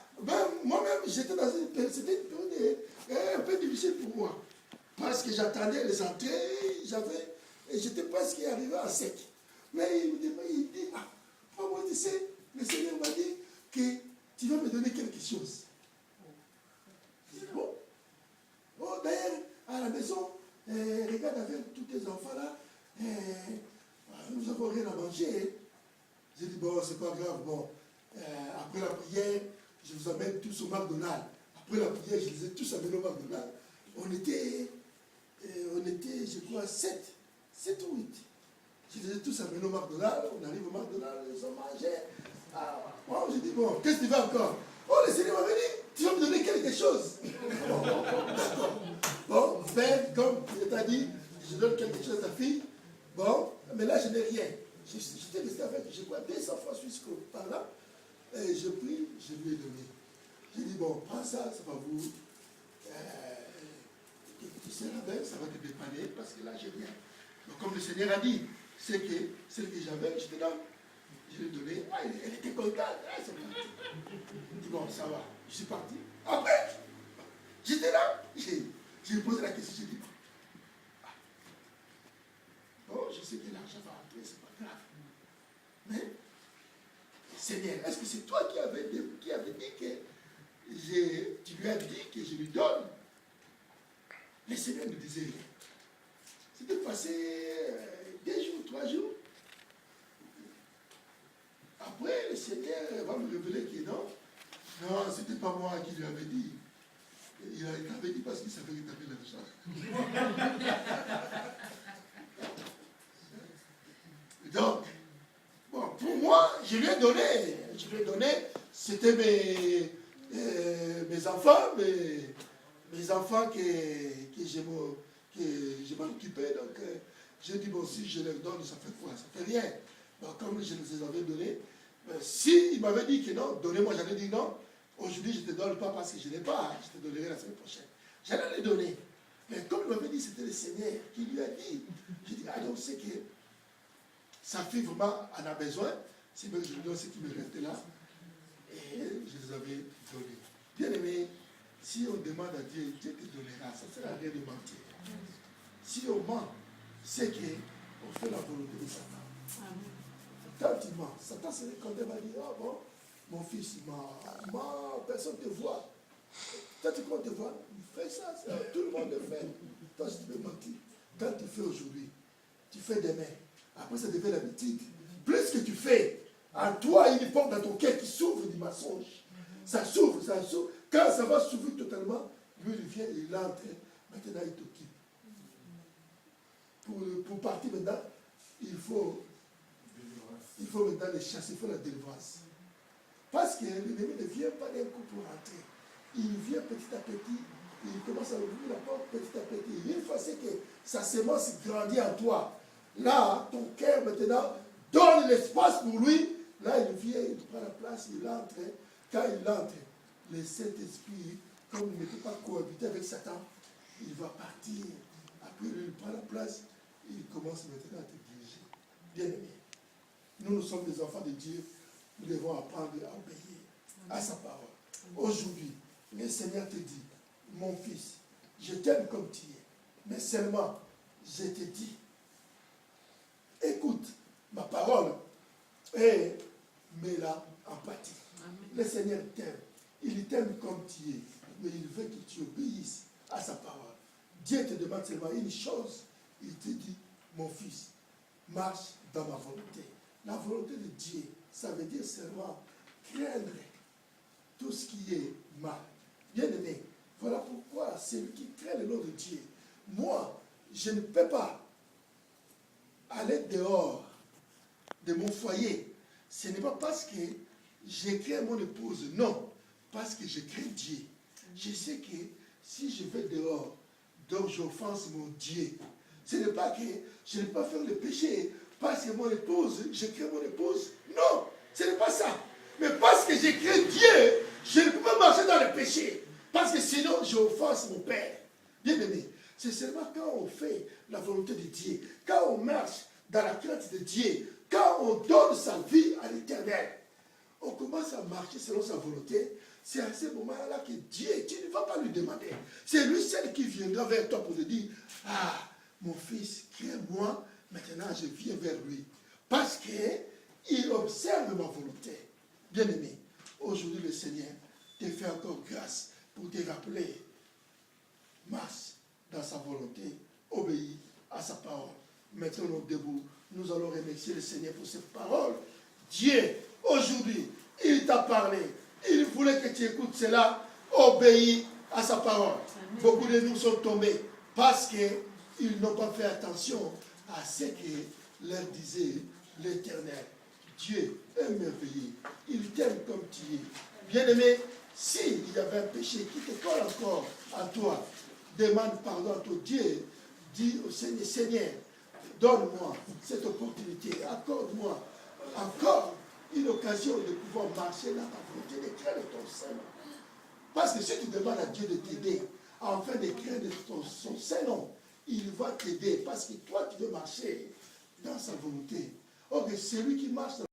Moi-même, j'étais dans une période. C'était une période un peu difficile pour moi. Parce que j'attendais les entrées, et j'étais presque arrivé à sec. Mais il dit, ah, moi, tu sais, le Seigneur m'a dit que tu vas me donner quelque chose. Je dis, bon. Oh, d'ailleurs, à la maison, regarde avec tous tes enfants là, nous avons rien à manger. J'ai dit, bon, c'est pas grave, bon, après la prière, je vous amène tous au McDonald's. Après la prière, je les ai tous amenés au McDonald's. On était, je crois, 7 ou 8. Je les ai tous amenés au McDonald's. On arrive au McDonald's, ils ont mangé. Moi, j'ai dit, bon, qu'est-ce que tu veux encore? Oh, le Seigneur m'a dit, tu vas me donner quelque chose. Bon, d'accord. Bon, fais comme il t'a dit, je donne quelque chose à ta fille. Bon, mais là, je n'ai rien. J'étais resté avec, je crois, 200 francs suisses par là. Et je prie, je lui ai donné. J'ai dit, bon, prends ça, ça va vous. Tu sais, ça va te dépanner parce que là, j'ai rien. Donc, comme le Seigneur a dit, c'est que celle que j'avais, je te donne. Je lui ai donné. Ah, elle était contente. Ah, c'est parti. Je dis, bon, ça va. Je suis parti. Après, j'étais là. J'ai Je lui ai posé la question, je lui ai dit, bon, je sais que l'argent va rentrer, c'est pas grave. Mais, Seigneur, est-ce que c'est toi qui avais dit que tu lui as dit que je lui donne? Le Seigneur me disait, c'était passé 2 jours, 3 jours. Après, le Seigneur va me révéler que non, c'était pas moi qui lui avais dit. Il t'avait dit parce qu'il savait que tu avais l'argent. Donc, bon, pour moi, je lui ai donné, c'était mes enfants, mes enfants que je m'occupais. Donc, j'ai dit, bon, si je leur donne, ça fait quoi? Ça fait rien. Donc, comme je les avais donnés, s'il m'avait dit que non, donnez-moi, j'allais dire non. Aujourd'hui, je ne te donne pas parce que je n'ai pas, je te donnerai la semaine prochaine. J'allais les donner. Mais comme il m'avait dit, c'était le Seigneur qui lui a dit. J'ai dit, donc c'est que sa fille vraiment en a besoin. C'est bien que je lui donne ce qui me restait là. Et je les avais donnés. Bien aimé, si on demande à Dieu, Dieu te donnera. Ça ne sert à rien de mentir. Si on ment, c'est qu'on fait la volonté de Satan. Quand il ment, Satan se récolte, va dire, oh bon, mon fils, il ment, personne ne te voit. Quand tu crois te voir, il fait ça, tout le monde le fait. Toi, si tu veux mentir, quand tu fais aujourd'hui, tu fais demain. Après, ça devient l'habitude. Plus que tu fais, en toi, il y a une porte dans ton cœur qui s'ouvre du mensonge. Ça s'ouvre, ça s'ouvre. Quand ça va s'ouvrir totalement, lui, il vient, il entre. Maintenant, il t'occupe. Pour partir maintenant, il faut maintenant les chasser, il faut la délivrance. Parce que l'ennemi ne vient pas d'un coup pour rentrer. Il vient petit à petit, il commence à ouvrir la porte petit à petit. Une fois que sa semence grandit en toi, là, ton cœur maintenant donne l'espace pour lui. Là, il vient, il prend la place, il entre. Quand il entre, le Saint-Esprit, comme il ne peut pas cohabiter avec Satan, il va partir. Après, il prend la place, il commence maintenant à te diriger. Bien aimé, nous sommes des enfants de Dieu. Nous devons apprendre à obéir à sa parole. Aujourd'hui, le Seigneur te dit, mon fils, je t'aime comme tu es, mais seulement, je te dis, écoute ma parole et mets-la en pratique. Le Seigneur t'aime. Il t'aime comme tu es, mais il veut que tu obéisses à sa parole. Dieu te demande seulement une chose. Il te dit, mon fils, marche dans ma volonté. La volonté de Dieu, ça veut dire seulement craindre tout ce qui est mal. Bien aimé, voilà pourquoi celui qui craint le nom de Dieu, moi, je ne peux pas aller dehors de mon foyer. Ce n'est pas parce que je crains mon épouse, non, parce que je crains Dieu. Je sais que si je vais dehors, donc j'offense mon Dieu. Ce n'est pas que je ne peux pas faire le péché parce que mon épouse, je crains mon épouse. Non, ce n'est pas ça. Mais parce que je crains Dieu, je ne peux pas marcher dans le péché. Parce que sinon, j'offense mon Père. Bien aimé, c'est seulement quand on fait la volonté de Dieu, quand on marche dans la crainte de Dieu, quand on donne sa vie à l'Éternel, on commence à marcher selon sa volonté. C'est à ce moment-là que Dieu, tu ne vas pas lui demander. C'est lui seul qui viendra vers toi pour te dire, ah, mon fils, crains-moi, maintenant je viens vers lui. Parce qu'il observe ma volonté. Bien-aimé, aujourd'hui le Seigneur te fait encore grâce pour te rappeler, marche dans sa volonté, obéis à sa parole. Maintenant, debout, nous allons remercier le Seigneur pour cette parole. Dieu, aujourd'hui, il t'a parlé. Il voulait que tu écoutes cela, obéis à sa parole. Amen. Beaucoup de nous sont tombés parce qu'ils n'ont pas fait attention à ce que leur disait l'Éternel. Dieu est merveilleux. Il t'aime comme tu es. Bien-aimé, s'il y avait un péché qui te colle encore à toi, demande pardon à ton Dieu. Dis au Seigneur, Seigneur, donne-moi cette opportunité. Accorde-moi encore une occasion de pouvoir marcher dans ta volonté, de craindre ton Saint-Nom. Parce que si tu demandes à Dieu de t'aider, afin de craindre son Saint-Nom, il va t'aider. Parce que toi, tu veux marcher dans sa volonté. Or, celui qui marche dans